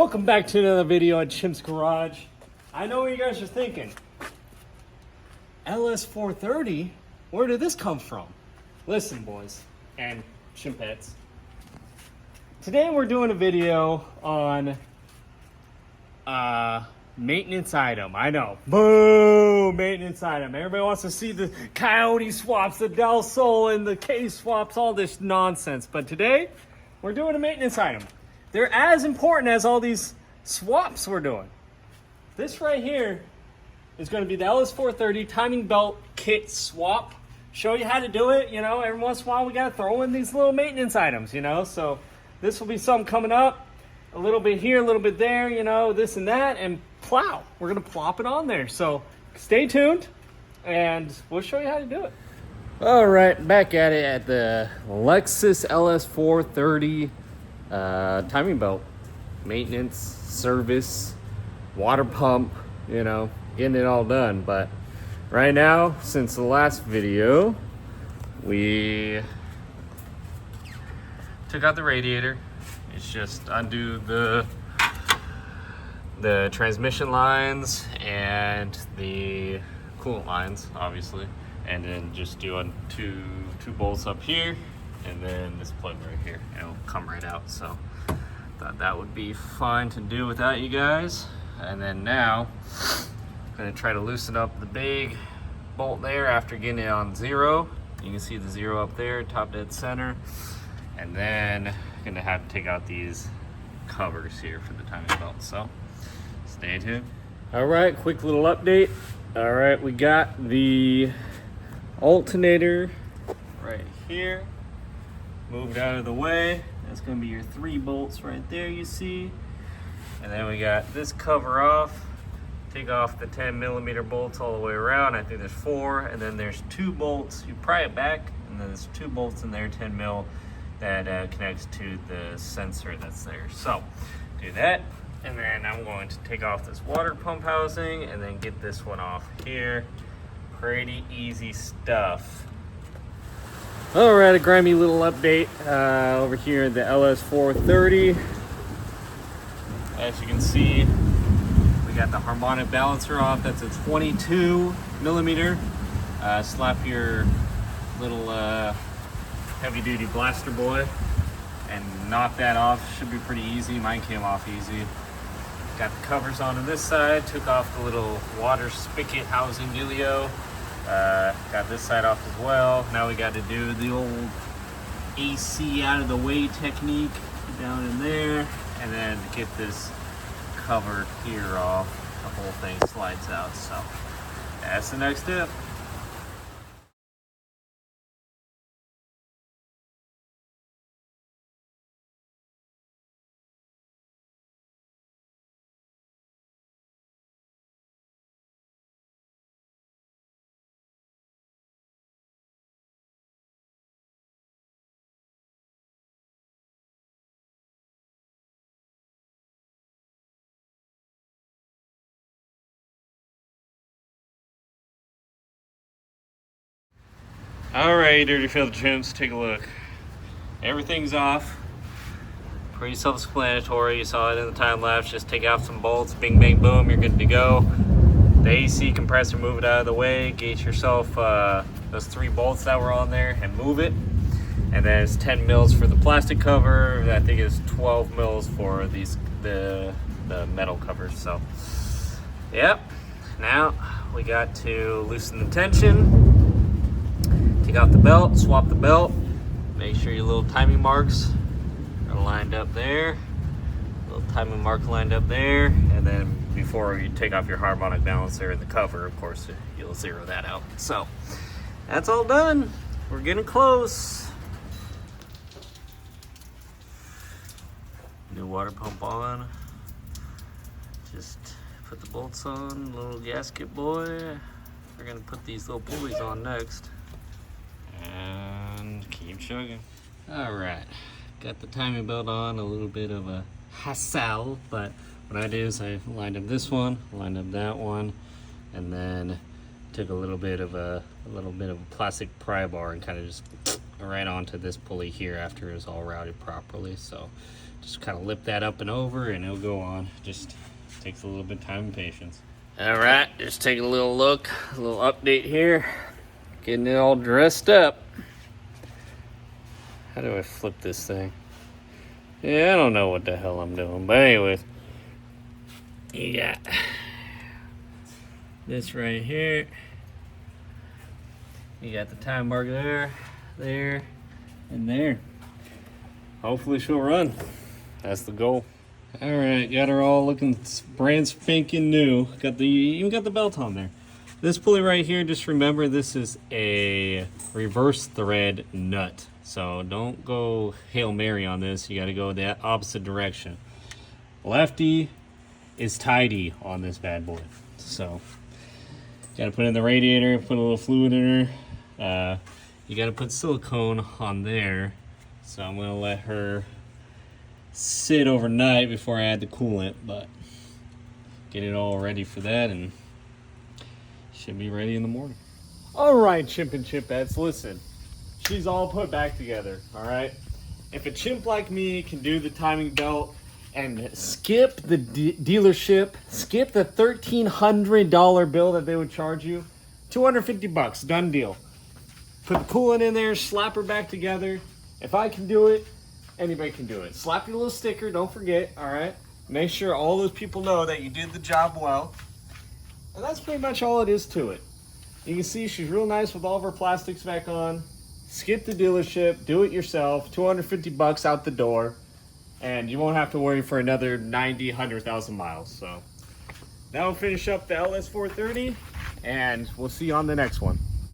Welcome back to another video at Chimp's Garage. I know what you guys are thinking. LS430? Where did this come from? Listen, boys and chimpettes. Today we're doing a video on maintenance item. I know. Boom! Maintenance item. Everybody wants to see the Coyote swaps, the Del Sol, and the K swaps, all this nonsense. But today, we're doing a maintenance item. They're as important as all these swaps we're doing. This right here is going to be the LS430 timing belt kit swap. Show you how to do it. You know, every once in a while we got to throw in these little maintenance items, you know. So this will be something coming up. A little bit here, a little bit there, you know, this and that. And plow. We're going to plop it on there. So stay tuned and we'll show you how to do it. All right, back at it at the Lexus LS430 timing belt, maintenance, service, water pump, you know, getting it all done. But right now, since the last video, we took out the radiator. It's just undo the transmission lines and the coolant lines, obviously, and then just do on two bolts up here, and then this plug right here, and it'll come right out. So thought that would be fine to do without you guys. And then now I'm gonna try to loosen up the big bolt there after getting it on zero. You can see the zero up there, top dead center. And then gonna have to take out these covers here for the timing belt. So stay tuned. All right, quick little update. All right, we got the alternator right here moved out of the way. That's gonna be your 3 bolts right there, you see. And then we got this cover off. Take off the 10mm bolts all the way around. I think there's 4, and then there's 2 bolts. You pry it back, and then there's 2 bolts in there, 10mm, that connects to the sensor that's there. So do that, and then I'm going to take off this water pump housing and then get this one off here. Pretty easy stuff. All right, a grimy little update over here in the LS430. As you can see, we got the harmonic balancer off. That's a 22mm. Slap your little heavy duty blaster boy and knock that off. Should be pretty easy. Mine came off easy. Got the covers onto this side. Took off the little water spigot housing dealio. Got this side off as well. Now we got to do the old AC out of the way technique down in there, and then get this cover here off. The whole thing slides out. So that's the next step. All right, Dirty Field Chimps, take a look. Everything's off. Pretty self-explanatory. You saw it in the time lapse. Just take out some bolts, bing, bang, boom, you're good to go. The AC compressor, move it out of the way. Get yourself those 3 bolts that were on there and move it. And then it's 10 mils for the plastic cover. I think it's 12 mils for the metal covers. So, yep. Now we got to loosen the tension. Take out the belt, swap the belt, make sure your little timing marks are lined up there. Little timing mark lined up there, and then before you take off your harmonic balancer and the cover, of course, you'll zero that out. So that's all done. We're getting close. New water pump on. Just put the bolts on, little gasket boy. We're gonna put these little pulleys on next. And keep chugging. All right, got the timing belt on. A little bit of a hassle, but what I did is I lined up this one, lined up that one, and then took a little bit of a plastic pry bar and kind of just right onto this pulley here after it was all routed properly. So Just kind of lip that up and over and it'll go on. Just takes a little bit of time and patience. All right, just taking a little look, a little update here. Getting it all dressed up. How do I flip this thing? Yeah, I don't know what the hell I'm doing. But anyways, you got this right here. You got the time mark there, there, and there. Hopefully she'll run. That's the goal. All right, got her all looking brand spanking new. Even got the belt on there. This pulley right here, just remember this is a reverse thread nut. So don't go Hail Mary on this. You got to go the opposite direction. Lefty is tidy on this bad boy. So got to put in the radiator, put a little fluid in her. You got to put silicone on there. So I'm going to let her sit overnight before I add the coolant, but get it all ready for that and should be ready in the morning. All right, chimp and chimpettes, listen. She's all put back together, all right? If a chimp like me can do the timing belt and skip the dealership, skip the $1,300 bill that they would charge you, $250, done deal. Put the coolant in there, slap her back together. If I can do it, anybody can do it. Slap your little sticker, don't forget, all right? Make sure all those people know that you did the job well. And that's pretty much all it is to it. You can see she's real nice with all of her plastics back on. Skip the dealership, do it yourself, $250 out the door, and you won't have to worry for another 90, 100,000 miles. So that'll finish up the LS430, and we'll see you on the next one.